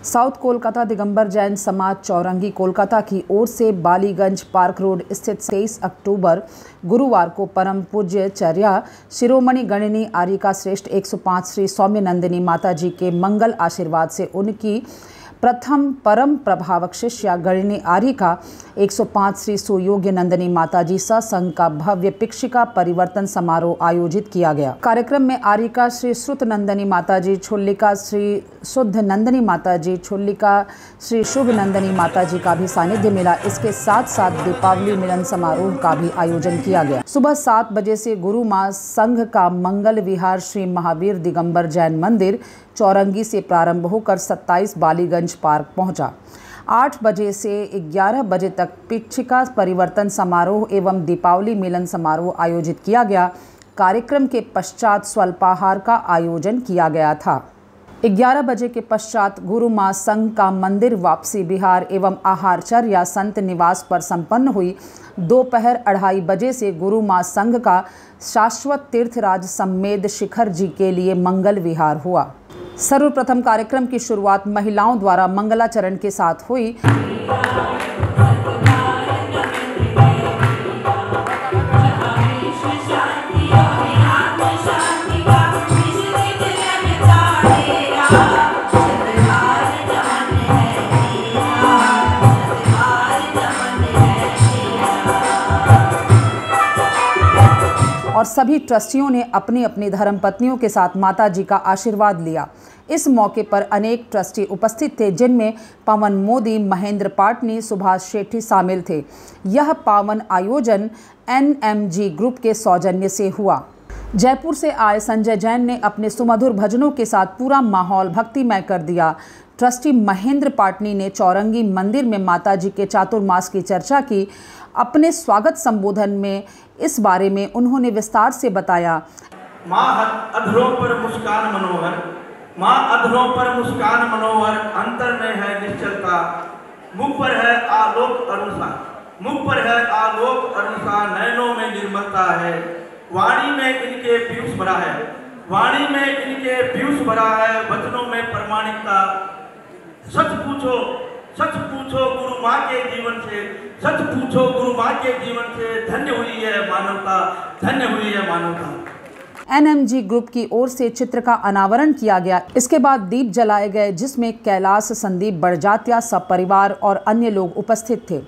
South Kolkata Digambar Jain समाज चौरंगी कोलकाता की ओर से बालीगंज पार्क रोड स्थित 23 अक्टूबर गुरुवार को परम पूज्य चर्या शिरोमणि गणिनी आर्यिका श्रेष्ठ 105 श्री सौम्य नंदिनी माता जी के मंगल आशीर्वाद से उनकी प्रथम परम प्रभावक शिष्या गणिनी आर्यिका 105 श्री सुयोग्य नंदिनी माताजी सत्संग का भव्य पिक्षिका परिवर्तन समारोह आयोजित किया गया। कार्यक्रम में आर्यिका श्री श्रुत नंदिनी माताजी, छोलिका श्री शुद्ध नंदिनी माताजी, छोलिका श्री शुभ नंदिनी माताजी का भी सानिध्य मिला। इसके साथ साथ दीपावली मिलन समारोह का भी आयोजन किया गया। सुबह 7 बजे से गुरु मां संघ का मंगल विहार श्री महावीर दिगंबर जैन मंदिर चौरंगी से प्रारंभ होकर 27 बालीगंज पार्क पहुंचा। 8 बजे से 11 बजे तक पिक्षिका परिवर्तन समारोह एवं दीपावली मिलन समारोह आयोजित किया गया। कार्यक्रम के पश्चात स्वल्पाहार का आयोजन किया गया था। 11 बजे के पश्चात गुरु मां संघ का मंदिर वापसी विहार एवं आहारचर्या संत निवास पर संपन्न हुई। दोपहर 2:30 बजे से गुरु मां संघ का शाश्वत तीर्थराज सम्मेद शिखर जी के लिए मंगल विहार हुआ। सर्वप्रथम कार्यक्रम की शुरुआत महिलाओं द्वारा मंगलाचरण के साथ हुई। और सभी ट्रस्टियों ने अपनी अपनी धर्मपत्नियों के साथ माता जी का आशीर्वाद लिया। इस मौके पर अनेक ट्रस्टी उपस्थित थे, जिनमें पवन मोदी, महेंद्र पाटनी, सुभाष शेट्टी शामिल थे। यह पावन आयोजन NMG ग्रुप के सौजन्य से हुआ। जयपुर से आए संजय जैन ने अपने सुमधुर भजनों के साथ पूरा माहौल भक्तिमय कर दिया। ट्रस्टी महेंद्र पाटनी ने चौरंगी मंदिर में माता जी के चातुर्मास की चर्चा की। अपने स्वागत संबोधन में इस बारे में उन्होंने विस्तार से बताया। माँ अधरों पर मुस्कान मनोहर, माँ अधरों पर मुस्कान मनोहर, अंतर में है निश्चलता, मुख पर है आलोक अनुसार, मुख पर है आलोक अनुसार, नयनों में निर्मलता है, वाणी में इनके पीयूष भरा है, वाणी में इनके पीयूष भरा है, वचनों में प्रमाणिकता। सच पूछो गुरु माँ के जीवन से, सच पूछो गुरु माँ के जीवन से, धन्य हुई है मानवता, धन्य हुई है मानवता। NMG ग्रुप की ओर से चित्र का अनावरण किया गया। इसके बाद दीप जलाए गए, जिसमें कैलाश संदीप बड़जात्या सपरिवार और अन्य लोग उपस्थित थे।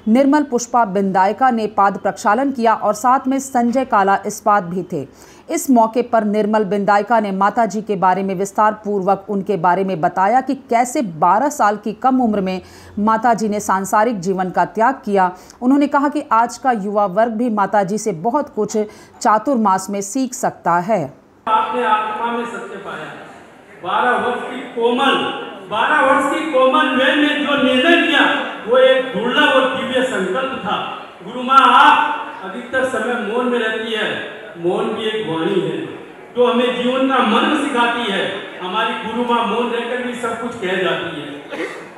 निर्मल पुष्पा बिंदायका ने पाद प्रक्षालन किया और साथ में संजय काला इस्पात भी थे। इस मौके पर निर्मल बिंदायका ने माता जी के बारे में विस्तार पूर्वक उनके बारे में बताया कि कैसे 12 साल की कम उम्र में माता जी ने सांसारिक जीवन का त्याग किया। उन्होंने कहा कि आज का युवा वर्ग भी माता जी से बहुत कुछ चातुर्मास में सीख सकता है। आपने आत्मा में सत्य पाया। 12 वर्ष की कोमल वे में जो निर्णय किया वो एक दुर्लभ और दिव्य संकल्प था। गुरु माँ आप अधिकतर समय मौन में रहती है। मौन भी एक वाणी है जो हमें जीवन का मर्म सिखाती है। हमारी गुरु माँ मौन रहकर भी सब कुछ कह जाती है।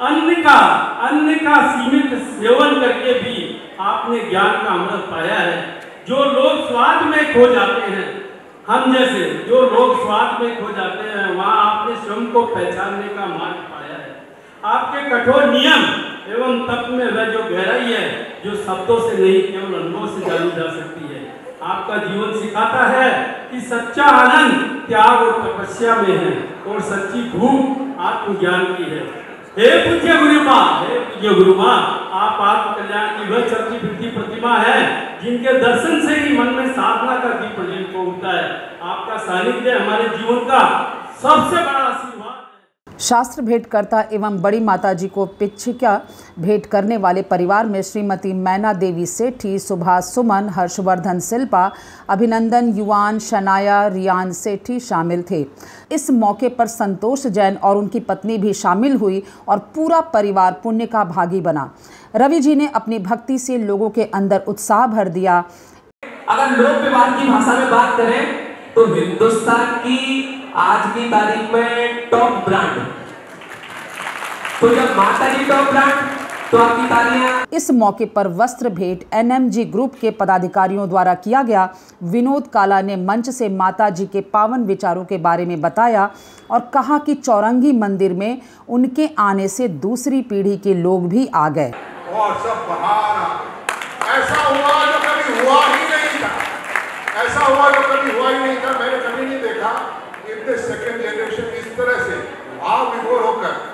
अन्न का सीमित सेवन करके भी आपने ज्ञान का अमृत पाया है। जो लोग स्वाद में खो जाते हैं, हम जैसे जो लोग स्वाद में खो जाते हैं, वहाँ आपने स्वयं को पहचानने का मार्ग पाया है। आपके कठोर नियम एवं तप में वह जो गहराई है जो शब्दों से नहीं केवल अनुभव से जानी जा सकती है। आपका जीवन सिखाता है कि सच्चा आनंद त्याग और तपस्या में है और सच्ची भूख आत्मज्ञान की है। हे पूज्य गुरु माँ, हे पूज्य गुरु माँ, आप आत्म कल्याण की वह चलती फिरती प्रतिमा है जिनके दर्शन से ही मन में साधना का दीप प्रज्वलित होता है। आपका सानिध्य हमारे जीवन का सबसे बड़ा आशीर्वाद है। शास्त्र भेंटकर्ता एवं बड़ी माता जी को पिक्षिका भेंट करने वाले परिवार में श्रीमती मैना देवी सेठी, सुभाष सुमन, हर्षवर्धन शिल्पा, अभिनंदन युवान, शनाया रियान सेठी शामिल थे। इस मौके पर संतोष जैन और उनकी पत्नी भी शामिल हुई और पूरा परिवार पुण्य का भागी बना। रवि जी ने अपनी भक्ति से लोगों के अंदर उत्साह भर दिया। अगर लोक व्यवहार की भाषा में बात करें तो हिंदुस्तान की आज की तारीख में टॉप ब्रांड, तो जब माता जी टॉप ब्रांड तो आपकी तालियां। इस मौके पर वस्त्र भेंट NMG ग्रुप के पदाधिकारियों द्वारा किया गया। विनोद काला ने मंच से माता जी के पावन विचारों के बारे में बताया और कहा कि चौरंगी मंदिर में उनके आने से दूसरी पीढ़ी के लोग भी आ गए और सब बाहर ऐसा हुआ जो कभी हुआ ही नहीं था, ऐसा हुआ जो कभी हुआ ही नहीं था। मैंने कभी नहीं देखा कि सेकंड जनरेशन इस तरह से भाव विभोर होकर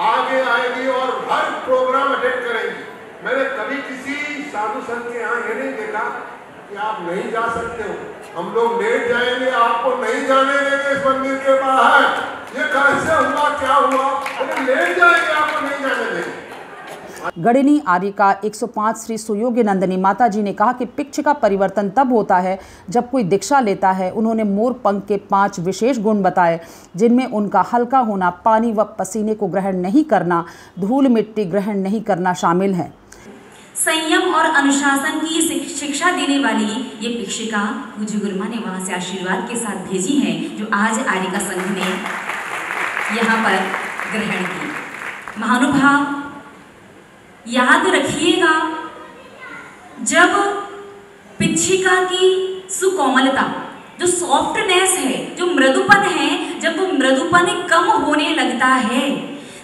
आगे आएगी और हर प्रोग्राम अटेंड करेंगी। मैंने कभी किसी साधु संत के यहाँ ये नहीं देखा कि आप नहीं जा सकते हो, हम लोग लेट जाएंगे, आपको नहीं जाने देंगे इस मंदिर के बाहर। ये कैसे हुआ, क्या हुआ? लेट जाएंगे, आपको नहीं जाने देंगे। गणिनी आर्य का 105 श्री सुयोग्य नंदिनी माता जी ने कहा कि पिक्ष का परिवर्तन तब होता है जब कोई दीक्षा लेता है। उन्होंने मोर पंख के 5 विशेष गुण बताए, जिनमें उनका हल्का होना, पानी व पसीने को ग्रहण नहीं करना, धूल मिट्टी ग्रहण नहीं करना शामिल है। संयम और अनुशासन की शिक्षा देने वाली ये पिक्षिका पूज्य गुरुमा ने वहाँ से आशीर्वाद के साथ भेजी है, जो आज आर्यिका संघ ने यहाँ पर ग्रहण की। महानुभाव, याद रखिएगा, जब पिक्षिका की सुकोमलता, जो सॉफ्टनेस है, जो मृदुपन है, जब वो मृदुपन कम होने लगता है,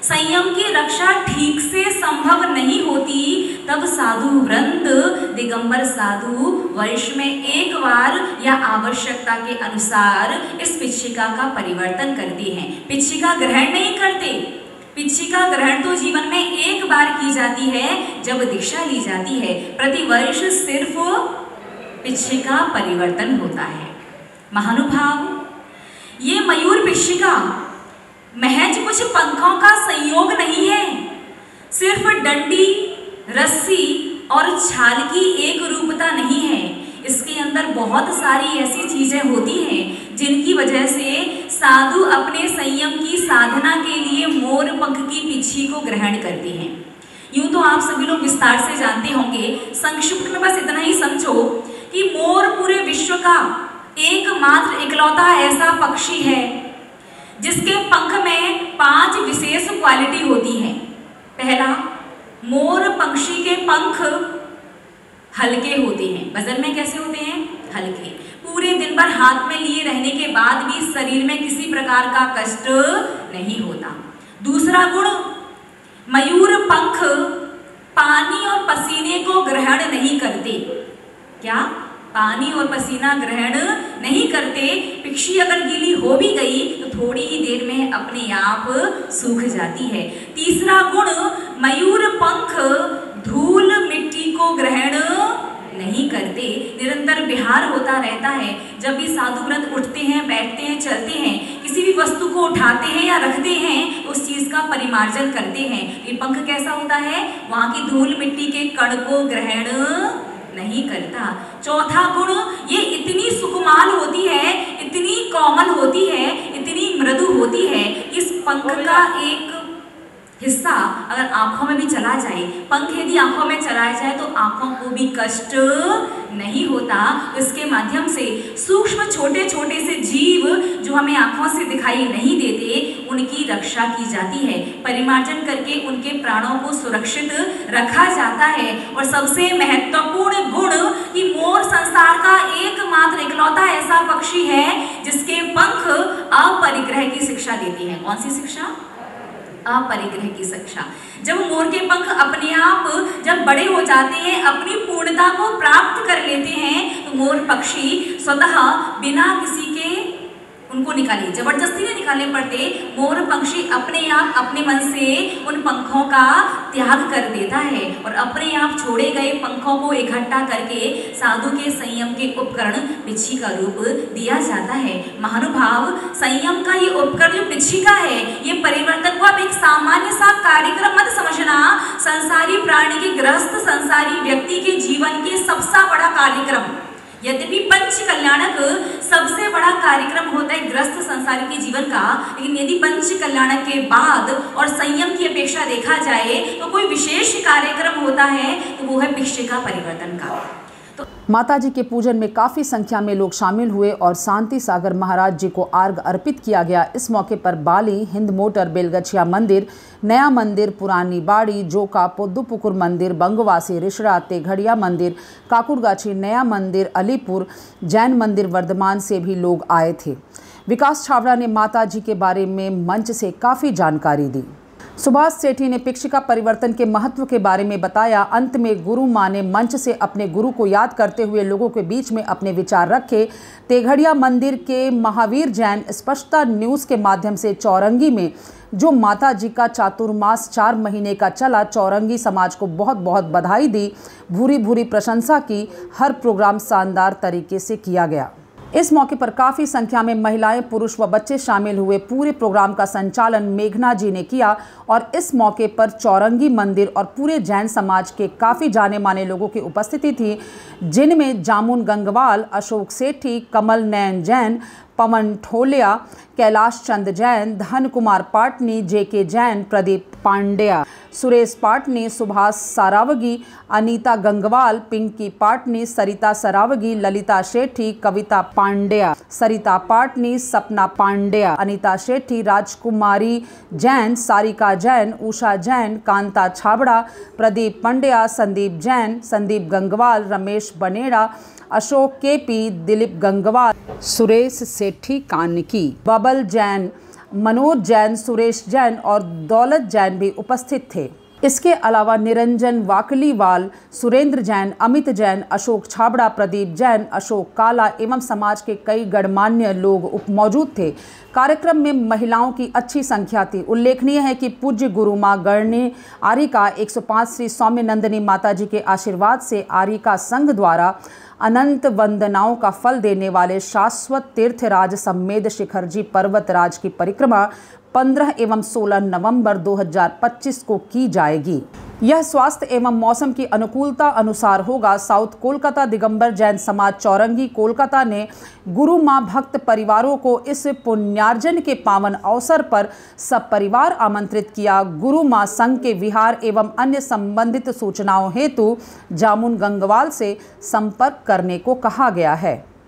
संयम की रक्षा ठीक से संभव नहीं होती, तब साधु वृंद, दिगंबर साधु वर्ष में एक बार या आवश्यकता के अनुसार इस पिक्षिका का परिवर्तन करते हैं। पिक्षिका ग्रहण नहीं करते। पिक्षिका ग्रहण तो जीवन में एक बार की जाती है जब दीक्षा ली जाती है। प्रतिवर्ष सिर्फ पिक्षिका परिवर्तन होता है। महानुभाव, ये मयूर पिक्षिका महज कुछ पंखों का संयोग नहीं है, सिर्फ डंडी, रस्सी और छाल की एक रूपता नहीं है। इसके अंदर बहुत सारी ऐसी चीजें होती हैं जिनकी वजह से साधु अपने संयम की साधना के लिए मोर पंख की पिच्छी को ग्रहण करते हैं। यूं तो आप सभी लोग विस्तार से जानते होंगे, संक्षिप्त में बस इतना ही समझो कि मोर पूरे विश्व का एकमात्र इकलौता ऐसा पक्षी है जिसके पंख में 5 विशेष क्वालिटी होती है। पहला, मोर पक्षी के पंख हल्के होते हैं। वजन में कैसे होते हैं? हल्के। पूरे दिन भर हाथ में लिए रहने के बाद भी शरीर में किसी प्रकार का कष्ट नहीं होता। दूसरा गुण, मयूर पंख पानी और पसीने को ग्रहण नहीं करते। क्या? पानी और पसीना ग्रहण नहीं करते। पिक्षी अगर गीली हो भी गई तो थोड़ी ही देर में अपने आप सूख जाती है। तीसरा गुण, मयूर पंख धूल मिट्टी को ग्रहण नहीं करते। निरंतर विहार होता रहता है। जब भी साधु व्रत उठते हैं, बैठते हैं, चलते हैं, किसी भी वस्तु को उठाते हैं या रखते हैं, उस चीज का परिमार्जन करते हैं। ये पंख कैसा होता है? वहाँ की धूल मिट्टी के कण को ग्रहण नहीं करता। चौथा गुण, ये इतनी सुकुमाल होती है, इतनी कोमल होती है, इतनी मृदु होती है, इस पंख का एक हिस्सा अगर आंखों में भी चला जाए, पंख यदि आंखों में चला जाए तो आंखों को भी कष्ट नहीं होता। इसके माध्यम से सूक्ष्म छोटे छोटे से जीव जो हमें आंखों से दिखाई नहीं देते, उनकी रक्षा की जाती है। परिमार्जन करके उनके प्राणों को सुरक्षित रखा जाता है। और सबसे महत्वपूर्ण गुण कि मोर संसार का एकमात्र इकलौता ऐसा पक्षी है जिसके पंख अपरिग्रह की शिक्षा देते हैं। कौन सी शिक्षा? अपरिग्रह की शिक्षा। जब मोर के पंख अपने आप जब बड़े हो जाते हैं, अपनी पूर्णता को प्राप्त कर लेते हैं, तो मोर पक्षी स्वतः बिना किसी के उनको निकाले, जबरदस्ती नहीं निकालने पड़ते। मोर पक्षी अपने आप अपने मन से उन पंखों का त्याग कर देता है और अपने आप छोड़े गए पंखों को इकट्ठा करके साधु के संयम के उपकरण पिच्छी का रूप दिया जाता है। महानुभाव, संयम का ये उपकरण जो पिच्छी का है, ये परिवर्तन को आप एक सामान्य सा कार्यक्रम मत समझना। संसारी प्राणी के ग्रस्त संसारी व्यक्ति के जीवन के सबसे बड़ा कार्यक्रम, यद्यपि पंच कल्याणक सबसे बड़ा कार्यक्रम होता है ग्रस्त संसारी के जीवन का, लेकिन यदि पंच कल्याणक के बाद और संयम की अपेक्षा देखा जाए तो कोई विशेष कार्यक्रम होता है तो वो है पिक्षिका परिवर्तन का। माताजी के पूजन में काफ़ी संख्या में लोग शामिल हुए और शांति सागर महाराज जी को अर्घ अर्पित किया गया। इस मौके पर बाली, हिंद मोटर, बेलगछिया मंदिर, नया मंदिर, पुरानी बाड़ी, जोका, पोद्दुपुकुर मंदिर, बंगवासी, रिषड़ा, तेघड़िया मंदिर, काकुरगाछी, नया मंदिर, अलीपुर, जैन मंदिर वर्धमान से भी लोग आए थे। विकास छाबड़ा ने माताजी के बारे में मंच से काफ़ी जानकारी दी। सुभाष सेठी ने पिक्षिका परिवर्तन के महत्व के बारे में बताया। अंत में गुरु मां ने मंच से अपने गुरु को याद करते हुए लोगों के बीच में अपने विचार रखे। तेघड़िया मंदिर के महावीर जैन स्पष्टता न्यूज़ के माध्यम से चौरंगी में जो माता जी का चातुर्मास 4 महीने का चला, चौरंगी समाज को बहुत बहुत बधाई दी, भूरी भूरी प्रशंसा की। हर प्रोग्राम शानदार तरीके से किया गया। इस मौके पर काफ़ी संख्या में महिलाएं, पुरुष व बच्चे शामिल हुए। पूरे प्रोग्राम का संचालन मेघना जी ने किया और इस मौके पर चौरंगी मंदिर और पूरे जैन समाज के काफ़ी जाने माने लोगों की उपस्थिति थी, जिनमें जामुन गंगवाल, अशोक सेठी, कमल नयन जैन, पवन ठोलिया, कैलाश चंद जैन, धन कुमार पाटनी, जेके जैन, प्रदीप पांड्या, सुरेश पाटनी, सुभाष सारावगी, अनीता गंगवाल, पिंकी पाटनी, सरिता सरावगी, ललिता शेट्टी, कविता पांड्या, सरिता पाटनी, सपना पांड्या, अनीता शेट्टी, राजकुमारी जैन, सारिका जैन, उषा जैन, कांता छाबड़ा, प्रदीप पांड्या, संदीप जैन, संदीप गंगवाल, रमेश बनेड़ा, अशोक केपी, दिलीप गंगवाल, सुरेश सेठी कानकी, बबल जैन, मनोज जैन, सुरेश जैन और दौलत जैन भी उपस्थित थे। इसके अलावा निरंजन वाकलीवाल, सुरेंद्र जैन, अमित जैन, अशोक छाबड़ा, प्रदीप जैन, अशोक काला एवं समाज के कई गणमान्य लोग मौजूद थे। कार्यक्रम में महिलाओं की अच्छी संख्या थी। उल्लेखनीय है कि पूज्य गुरु मां गणनी आरिका 105 श्री सौम्य नंदिनी माताजी के आशीर्वाद से आरिका संघ द्वारा अनंत वंदनाओं का फल देने वाले शाश्वत तीर्थराज सम्मेद शिखरजी पर्वतराज की परिक्रमा 15 एवं 16 नवंबर 2025 को की जाएगी। यह स्वास्थ्य एवं मौसम की अनुकूलता अनुसार होगा। साउथ कोलकाता दिगंबर जैन समाज चौरंगी कोलकाता ने गुरु मां भक्त परिवारों को इस पुण्यार्जन के पावन अवसर पर सब परिवार आमंत्रित किया। गुरु मां संघ के विहार एवं अन्य संबंधित सूचनाओं हेतु जामुन गंगवाल से संपर्क करने को कहा गया है।